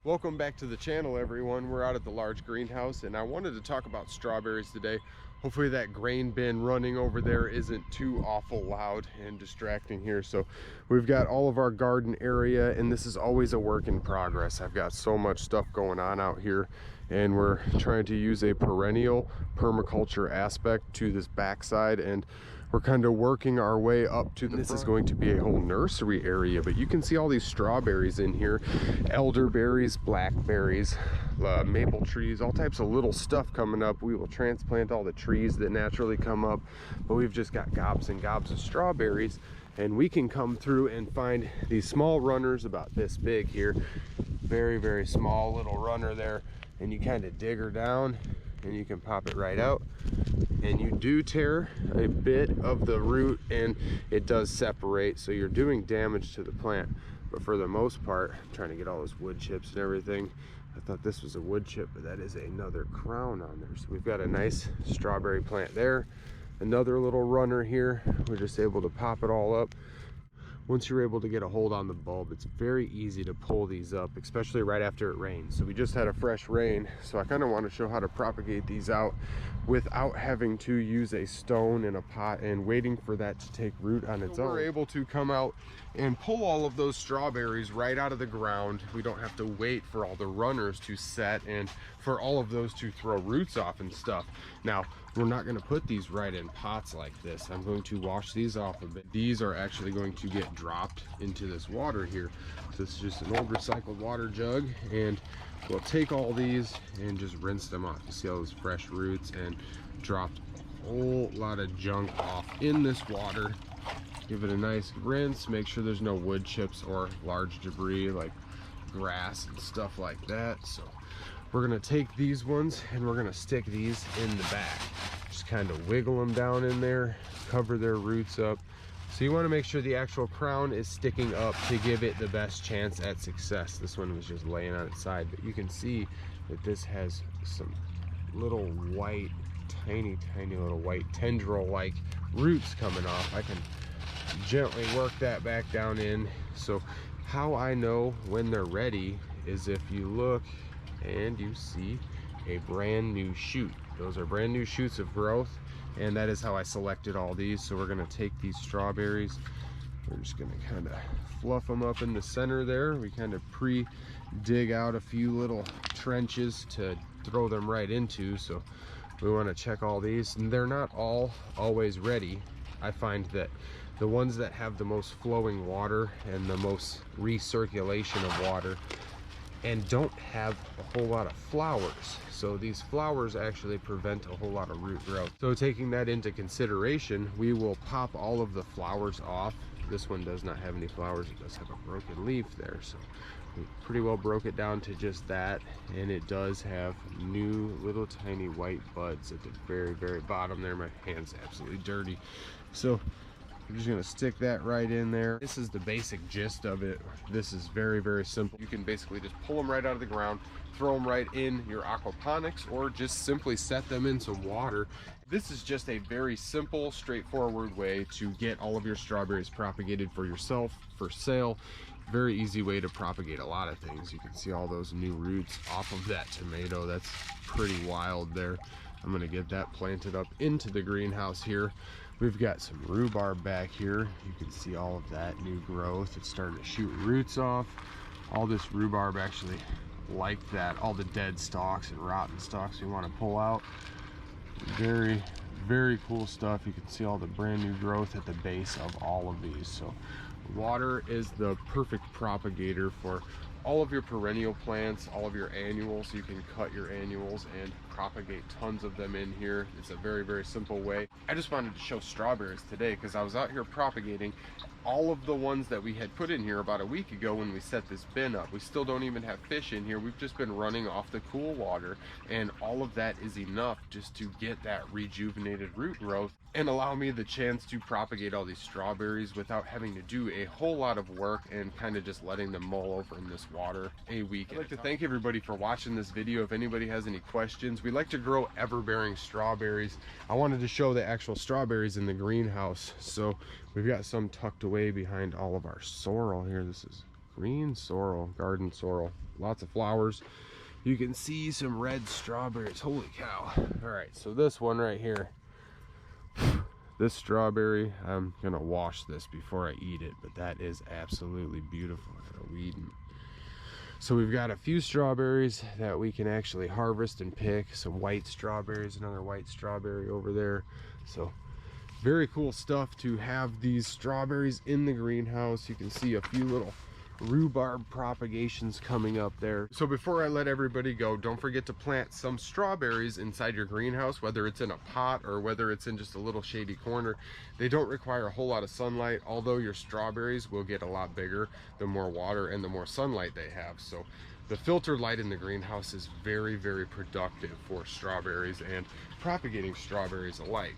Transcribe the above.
Welcome back to the channel, everyone. We're out at the large greenhouse and I wanted to talk about strawberries today. Hopefully that grain bin running over there isn't too awful loud and distracting here. So we've got all of our garden area, and this is always a work in progress. I've got so much stuff going on out here, and we're trying to use a perennial permaculture aspect to this backside, and we're kind of working our way up to the front. This is going to be a whole nursery area, but you can see all these strawberries in here, elderberries, blackberries, maple trees, all types of little stuff coming up. We will transplant all the trees that naturally come up, but we've just got gobs and gobs of strawberries, and we can come through and find these small runners about this big here. Very, very small little runner there, and you kind of dig her down and you can pop it right out, and you do tear a bit of the root and it does separate, so you're doing damage to the plant. But for the most part, I'm trying to get all those wood chips and everything. I thought this was a wood chip, but that is another crown on there. So we've got a nice strawberry plant there, another little runner here. We're just able to pop it all up. Once you're able to get a hold on the bulb, it's very easy to pull these up, especially right after it rains. So we just had a fresh rain, so I kind of want to show how to propagate these out without having to use a stone in a pot and waiting for that to take root on its own. We're able to come out and pull all of those strawberries right out of the ground. We don't have to wait for all the runners to set and for all of those to throw roots off and stuff. Now, we're not going to put these right in pots like this. I'm going to wash these off a bit. These are actually going to get dropped into this water here. So this is just an old recycled water jug, and we'll take all these and just rinse them off. You see all those fresh roots, and dropped a whole lot of junk off in this water. Give it a nice rinse, make sure there's no wood chips or large debris like grass and stuff like that. So we're gonna take these ones and we're gonna stick these in the back. Just kind of wiggle them down in there, cover their roots up. So you want to make sure the actual crown is sticking up to give it the best chance at success. This one was just laying on its side, but you can see that this has some little white, tiny little white tendril-like roots coming off. I can gently work that back down in. So how I know when they're ready is if you look and you see a brand new shoot. Those are brand new shoots of growth, and that is how I selected all these. So we're going to take these strawberries, we're just going to kind of fluff them up in the center there. We kind of pre-dig out a few little trenches to throw them right into. So we want to check all these, and they're not all always ready. I find that the ones that have the most flowing water and the most recirculation of water and don't have a whole lot of flowers. So these flowers actually prevent a whole lot of root growth. So taking that into consideration, we will pop all of the flowers off. This one does not have any flowers. It does have a broken leaf there. So we pretty well broke it down to just that. And it does have new little tiny white buds at the very, very bottom there. My hand's absolutely dirty. So I'm just going to stick that right in there. This is the basic gist of it. This is very, very simple. You can basically just pull them right out of the ground, throw them right in your aquaponics, or just simply set them in some water. This is just a very simple, straightforward way to get all of your strawberries propagated for yourself, for sale. Very easy way to propagate a lot of things. You can see all those new roots off of that tomato. That's pretty wild there. I'm going to get that planted up into the greenhouse here. We've got some rhubarb back here. You can see all of that new growth. It's starting to shoot roots off. All this rhubarb actually like that. All the dead stalks and rotten stalks we want to pull out. Very, very cool stuff. You can see all the brand new growth at the base of all of these. So water is the perfect propagator for all of your perennial plants, all of your annuals. You can cut your annuals and propagate tons of them in here. It's a very, very simple way. I just wanted to show strawberries today because I was out here propagating all of the ones that we had put in here about a week ago when we set this bin up. We still don't even have fish in here. We've just been running off the cool water, and all of that is enough just to get that rejuvenated root growth and allow me the chance to propagate all these strawberries without having to do a whole lot of work and kind of just letting them mull over in this water a week. I'd like to thank everybody for watching this video. If anybody has any questions, we like to grow ever-bearing strawberries. I wanted to show the actual strawberries in the greenhouse. So we've got some tucked away behind all of our sorrel here. This is Green sorrel, garden sorrel, lots of flowers. You can see some red strawberries. Holy cow. All right, so this one right here, this strawberry, I'm gonna wash this before I eat it, but that is absolutely beautiful. I gotta weed them. So we've got a few strawberries that we can actually harvest and pick. Some white strawberries, another white strawberry over there. So very cool stuff to have these strawberries in the greenhouse. You can see a few little rhubarb propagations coming up there. So before I let everybody go, don't forget to plant some strawberries inside your greenhouse, whether it's in a pot or whether it's in just a little shady corner. They don't require a whole lot of sunlight, although your strawberries will get a lot bigger the more water and the more sunlight they have. So the filtered light in the greenhouse is very, very productive for strawberries and propagating strawberries alike.